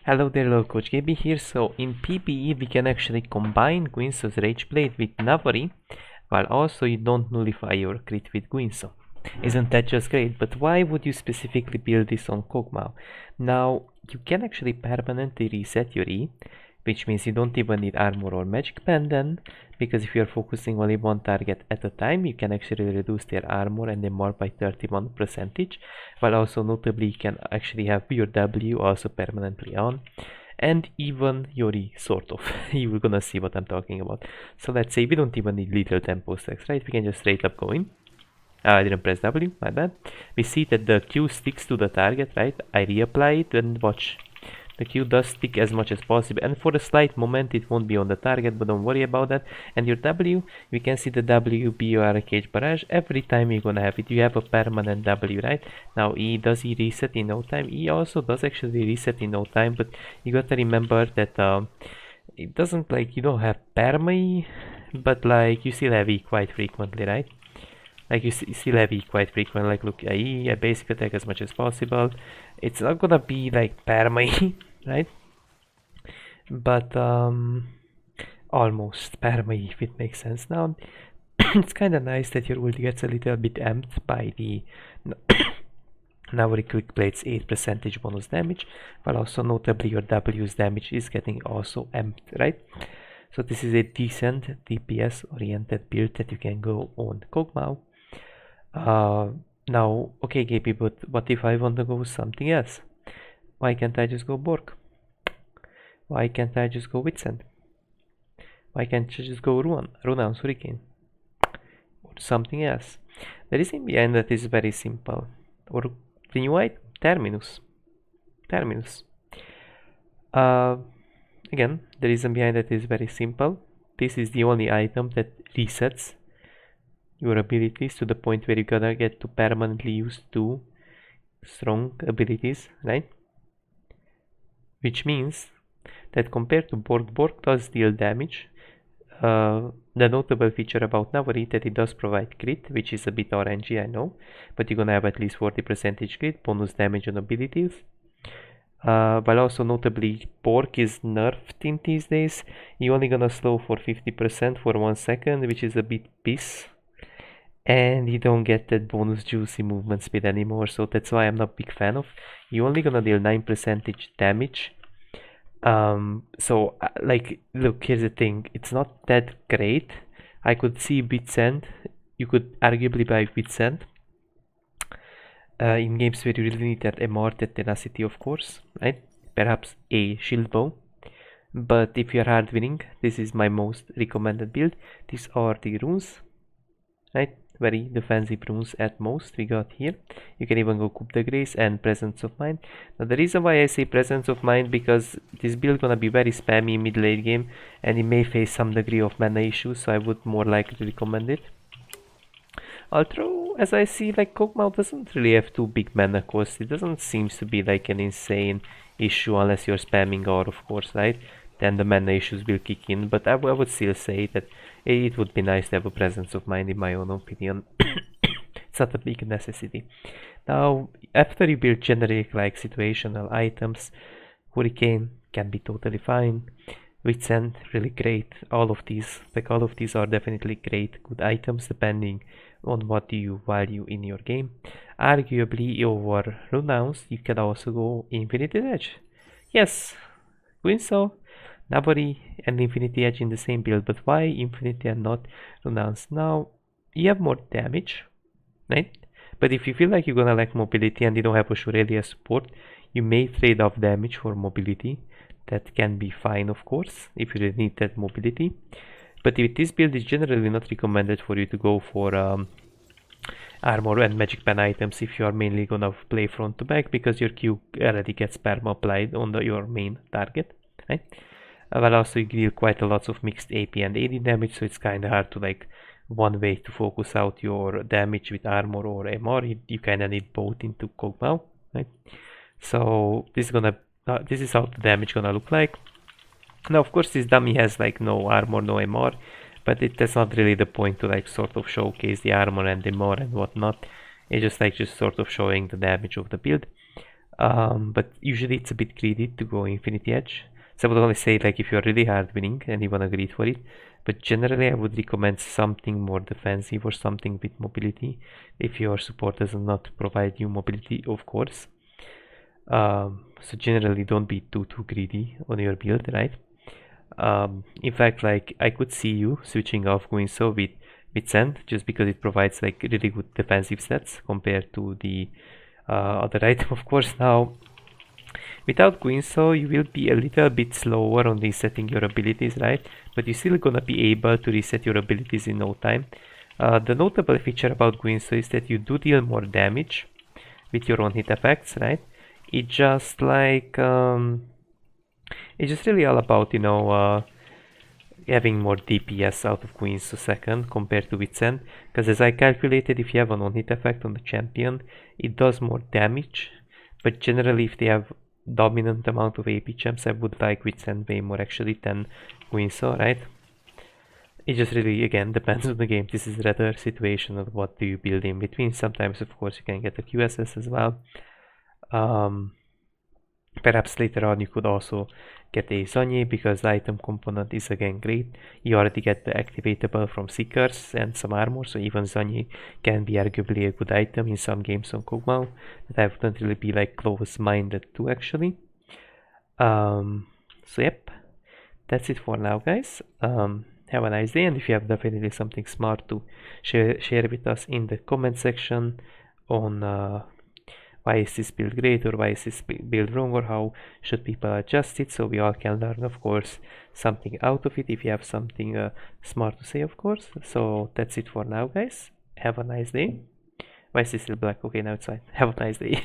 Hello there, little Coach Gaby here. So in PvE we can actually combine Guinsoo's Rage Blade with Navari, while also you don't nullify your crit with Guinsoo. Isn't that just great? But why would you specifically build this on Kog'Maw? Now you can actually permanently reset your E, which means you don't even need armor or magic pendant, because if you're focusing only one target at a time, you can actually reduce their armor and MR by 31%, while also notably you can actually have your W also permanently on, and even your E, sort of. You're gonna see what I'm talking about. So let's say we don't even need little tempo stacks, right? We can just straight up go in. I didn't press W, my bad. We see that the Q sticks to the target, right? I reapply it and watch. The Q does stick as much as possible, and for a slight moment it won't be on the target, but don't worry about that. And your W, we can see the W be your Cage Barrage. Every time you're gonna have it, you have a permanent W, right? Now E, does he reset in no time? E also does actually reset in no time, but you gotta remember that it doesn't, like, you don't have perma E, but like you still have E quite frequently, right? Like you still have E quite frequent. Like look, E, I basic attack as much as possible. It's not gonna be like perma E, right? But almost perma E, if it makes sense. Now it's kind of nice that your ulti gets a little bit amped by the Navari Quick Blade's 8% bonus damage, while also notably your W's damage is getting also amped, right? So this is a decent DPS oriented build that you can go on Kog'Maw. Now, okay, Gaby, but what if I want to go with something else? Why can't I just go Bork? Why can't I just go Witsend? Why can't I just go Runaan's Hurricane? Or something else? The reason behind that is very simple. Or the new item, Terminus. Again, the reason behind that is very simple. This is the only item that resets your abilities to the point where you're gonna get to permanently use 2 strong abilities, right? Which means that compared to Bork does deal damage. The notable feature about Navari that it does provide crit, which is a bit RNG, I know, but you're gonna have at least 40% crit, bonus damage on abilities. While also notably Bork is nerfed in these days. You're only gonna slow for 50% for 1 second, which is a bit piss. And you don't get that bonus juicy movement speed anymore, so that's why I'm not a big fan of. You're only gonna deal 9% damage. Like, look, here's the thing, it's not that great. I could see Bitsend, you could arguably buy Bitsend in games where you really need that MR, that tenacity, of course, right? Perhaps a shield bow. But if you're hard winning, this is my most recommended build. These are the runes, right? Very defensive runes at most we got here. You can even go Coup de Grace and Presence of Mind. Now the reason why I say Presence of Mind, because this build gonna be very spammy mid late game and it may face some degree of mana issues, so I would more likely recommend it. Although, as I see, like, Kog'Maw doesn't really have too big mana cost. It doesn't seem to be like an insane issue unless you're spamming R, of course, right? Then the mana issues will kick in, but I would still say that it would be nice to have a Presence of Mind, in my own opinion. It's not a big necessity. Now, after you build generic, like, situational items, Hurricane can be totally fine. Witsend, really great. All of these are definitely great, good items depending on what you value in your game. Arguably, over Runaan's, you can also go Infinit Edge. Yes, Guinsoo, Navari and Infinity Edge in the same build, but why Infinity and not Runaan's? Now, you have more damage, right? But if you feel like you're gonna lack mobility and you don't have a Shurelia support, you may trade off damage for mobility. That can be fine, of course, if you really need that mobility. But if this build is generally not recommended for you to go for armor and magic pen items if you are mainly gonna play front to back, because your Q already gets perma applied on your main target, right? Well, also you deal quite a lot of mixed AP and AD damage, so it's kind of hard to, like, one way to focus out your damage with armor or MR. You kind of need both into Kog'Maw, right? So this is how the damage gonna look like. Now, of course, this dummy has, like, no armor, no MR, but that's not really the point to, like, sort of showcase the armor and the MR and whatnot. It's just, like, sort of showing the damage of the build. But usually it's a bit greedy to go Infinity Edge. So I would only say like if you're really hard winning and you wanna greed for it. But generally I would recommend something more defensive or something with mobility if your support does not provide you mobility, of course. So generally don't be too greedy on your build, right? In fact, like I could see you switching off Guinso with Sand just because it provides like really good defensive stats compared to the other item. Of course, now without Guinso you will be a little bit slower on resetting your abilities, right? But you're still gonna be able to reset your abilities in no time. The notable feature about Guinso is that you do deal more damage with your own hit effects, right? It just like it's just really all about, you know, having more DPS out of Queen's a second compared to Witsend, because as I calculated, if you have an on-hit effect on the champion, it does more damage, but generally if they have dominant amount of AP champs, I would like Witsend way more actually than Queenso, right? It just really, again, depends on the game. This is rather situation of what do you build in between. Sometimes, of course, you can get a QSS as well. Perhaps later on you could also get a Zonye because the item component is again great. You already get the activatable from Seekers and some armor, so even Zonye can be arguably a good item in some games on Kog'Maw that I wouldn't really be like close-minded to actually. So yep, that's it for now, guys. Have a nice day, and if you have definitely something smart to share with us in the comment section on why is this build great or why is this build wrong or how should people adjust it, so we all can learn, of course, something out of it if you have something smart to say, of course. So that's it for now, guys. Have a nice day. Why is this still black? Okay, now it's fine. Have a nice day.